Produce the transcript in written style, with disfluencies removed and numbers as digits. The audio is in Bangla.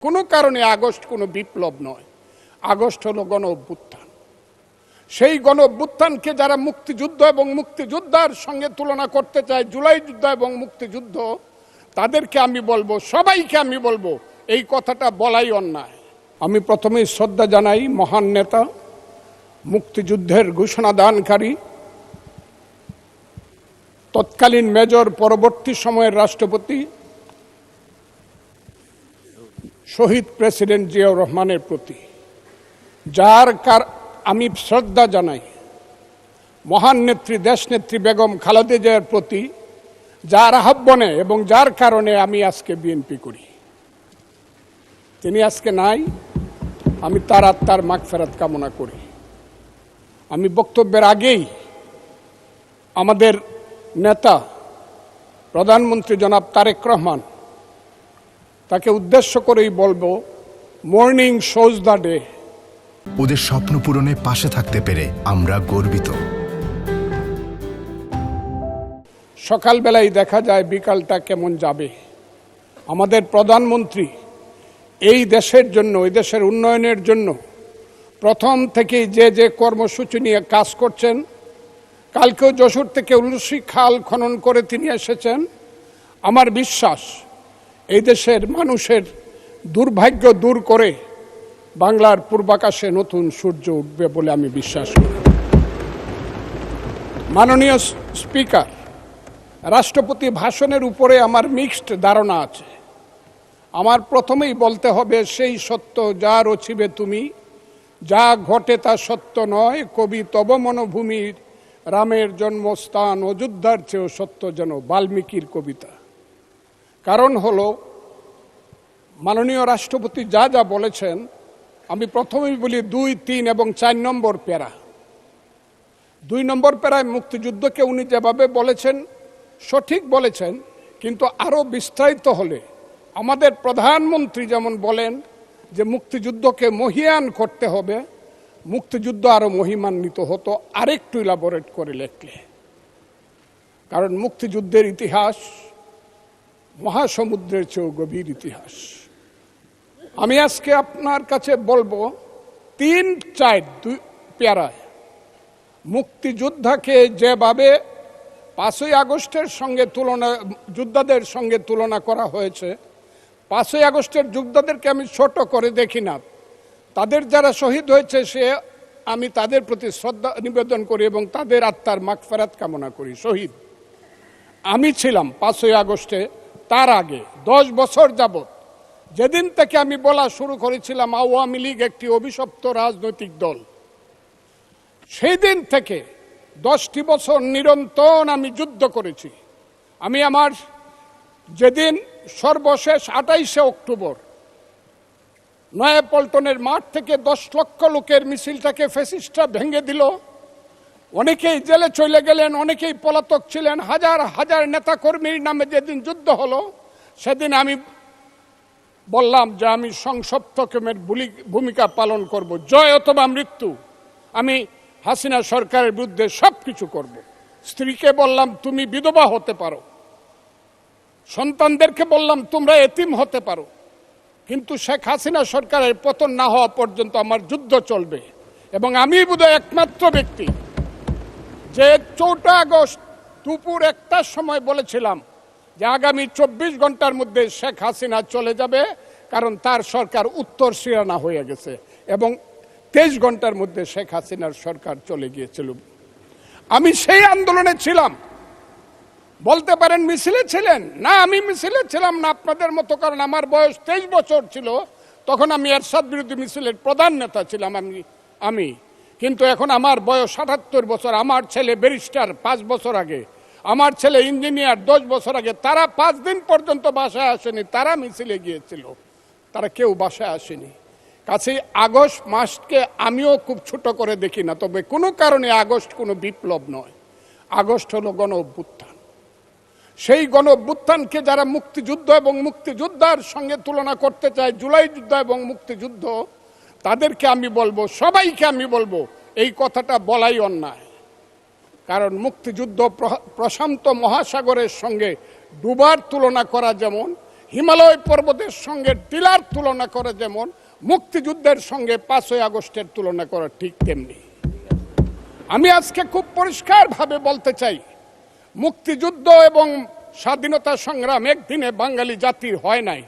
কোনো কারণে আগস্ট কোনো বিপ্লব নয়, আগস্ট হলো গণ অভ্যুত্থান। সেই গণ অভ্যুত্থানকে যারা মুক্তিযুদ্ধ এবং মুক্তিযোদ্ধার সঙ্গে তুলনা করতে চায়, জুলাই যুদ্ধ এবং মুক্তিযুদ্ধ, তাদেরকে আমি বলবো, সবাইকে আমি বলবো, এই কথাটা বলাই অন্যায়। আমি প্রথমেই শ্রদ্ধা জানাই মহান নেতা, মুক্তিযুদ্ধের ঘোষণা দানকারী, তৎকালীন মেজর, পরবর্তী সময়ের রাষ্ট্রপতি শহীদ প্রেসিডেন্ট জিয়াউর রহমানের প্রতি, আমি শ্রদ্ধা জানাই মহান নেত্রী, দেশনেত্রী বেগম খালেদা জিয়ার প্রতি, যার আহ্বানে এবং যার কারণে আমি আজকে বিএনপি করি। তিনি আজকে নাই, আমি তার আত্মার মাগফিরাত কামনা করি। আমি বক্তব্যের আগেই আমাদের নেতা প্রধানমন্ত্রী জনাব তারেক রহমান, তাকে উদ্দেশ্য করেই বলবো, মর্নিং শোজ দ্য ডে। ওদের স্বপ্ন পূরণে পাশে থাকতে পেরে আমরা গর্বিত। সকালবেলায় দেখা যায় বিকালটা কেমন যাবে। আমাদের প্রধানমন্ত্রী এই দেশের জন্য, এই দেশের উন্নয়নের জন্য প্রথম থেকেই যে কর্মসূচি নিয়ে কাজ করছেন, কালকেও যশোর থেকে উলসি খাল খনন করে তিনি এসেছেন। আমার বিশ্বাস এই দেশের মানুষের দুর্ভাগ্য দূর করে বাংলার পূর্বাকাশে নতুন সূর্য উঠবে বলে আমি বিশ্বাস করি। মাননীয় স্পিকার, রাষ্ট্রপতি ভাষণের উপরে আমার মিক্সড ধারণা আছে। আমার প্রথমেই বলতে হবে, সেই সত্য যা রচিবে তুমি, যা ঘটে তা সত্য নয়, কবি তব মনোভূমির, রামের জন্মস্থান অযোধ্যার চেয়েও সত্য যেন, বাল্মীকির কবিতা। কারণ হলো, মাননীয় রাষ্ট্রপতি যা যা বলেছেন, আমি প্রথমেই বলি 2, 3 এবং 4 নম্বর প্যারা। 2 নম্বর প্যারায় মুক্তিযুদ্ধকে উনি যেভাবে বলেছেন সঠিক বলেছেন, কিন্তু আরও বিস্তারিত হলে আমাদের প্রধানমন্ত্রী যেমন বলেন যে মুক্তিযুদ্ধকে মহিয়ান করতে হবে, মুক্তিযুদ্ধ আরও মহিমান্বিত হতো আরেকটু ইলাবোরেট করে লেখলে। কারণ মুক্তিযুদ্ধের ইতিহাস মহাসমুদ্রের চেয়েও গভীর ইতিহাস। আমি আজকে আপনার কাছে বলবো 3, 4, 2 প্যারায় মুক্তিযোদ্ধাকে যেভাবে 5ই আগস্টের সঙ্গে যোদ্ধাদের সঙ্গে তুলনা করা হয়েছে, 5ই আগস্টের যোদ্ধাদেরকে আমি ছোট করে দেখি না। তাদের যারা শহীদ হয়েছে আমি তাদের প্রতি শ্রদ্ধা নিবেদন করি এবং তাদের আত্মার মাগফিরাত কামনা করি। শহীদ আমি ছিলাম 5ই আগস্টে, তার আগে 10 বছর যাবত, যেদিন থেকে আমি বলা শুরু করেছিলাম আওয়ামী লীগ একটি অভিশপ্ত রাজনৈতিক দল, সেই দিন থেকে 10টি বছর নিরন্তর আমি যুদ্ধ করেছি। আমি আমার যেদিন সর্বশেষ 28শে অক্টোবর নয়াপল্টনের মাঠ থেকে 10 লক্ষ লোকের মিছিলটাকে ফ্যাসিস্টরা ভেঙে দিল, অনেকেই জেলে চলে গেলেন, অনেকেই পলাতক ছিলেন, হাজার হাজার নেতাকর্মীর নামে যেদিন যুদ্ধ হলো, সেদিন আমি বললাম যে আমি সংসপ্তকের ভূমিকা পালন করব, জয় অথবা মৃত্যু। আমি হাসিনা সরকারের বিরুদ্ধে সব কিছু করব। স্ত্রীকে বললাম তুমি বিধবা হতে পারো, সন্তানদেরকে বললাম তোমরা এতিম হতে পারো, কিন্তু শেখ হাসিনা সরকারের পতন না হওয়া পর্যন্ত আমার যুদ্ধ চলবে। এবং আমি বোধহয় একমাত্র ব্যক্তি যে 4 আগস্ট দুপুর 1টার সময় বলেছিলাম যে আগামী 24 ঘন্টার মধ্যে শেখ হাসিনা চলে যাবে, কারণ তার সরকার উত্তর সিরানা হয়ে গেছে, এবং 23 ঘন্টার মধ্যে শেখ হাসিনার সরকার চলে গিয়েছিল। আমি সেই আন্দোলনে ছিলাম। বলতে পারেন মিছিলে ছিলেন না, আমি মিছিলে ছিলাম না আপনাদের মতো, কারণ আমার বয়স 23 বছর ছিল, তখন আমি এরশাদ বিরোধী মিছিলের প্রধান নেতা ছিলাম আমি। কিন্তু এখন আমার বয়স 78 বছর। আমার ছেলে ব্যারিস্টার 5 বছর আগে, আমার ছেলে ইঞ্জিনিয়ার 10 বছর আগে, তারা 5 দিন পর্যন্ত বাসায় আসেনি, তারা মিছিলে গিয়েছিল, তারা কেউ বাসায় আসেনি। কাছেই আগস্ট মাসকে আমিও খুব ছোট করে দেখি না, তবে কোনো কারণে আগস্ট কোনো বিপ্লব নয়, আগস্ট হলো গণ অভ্যুত্থান। সেই গণ অভ্যুত্থানকে যারা মুক্তিযুদ্ধ এবং মুক্তিযোদ্ধার সঙ্গে তুলনা করতে চায়, জুলাই যুদ্ধ এবং মুক্তিযুদ্ধ, তাদেরকে আমি বলবো, সবাইকে আমি বলবো, এই কথাটা বলাই অন্যায়। কারণ মুক্তিযুদ্ধ প্রশান্ত মহাসাগরের সঙ্গে ডুবার তুলনা করা যেমন, হিমালয় পর্বতের সঙ্গে টিলার তুলনা করে যেমন মুক্তিযুদ্ধের সঙ্গে 5ই আগস্টের তুলনা করা ঠিক তেমনি। আমি আজকে খুব পরিষ্কারভাবে বলতে চাই, মুক্তিযুদ্ধ এবং স্বাধীনতা সংগ্রাম একদিনে বাঙালি জাতির হয় নাই।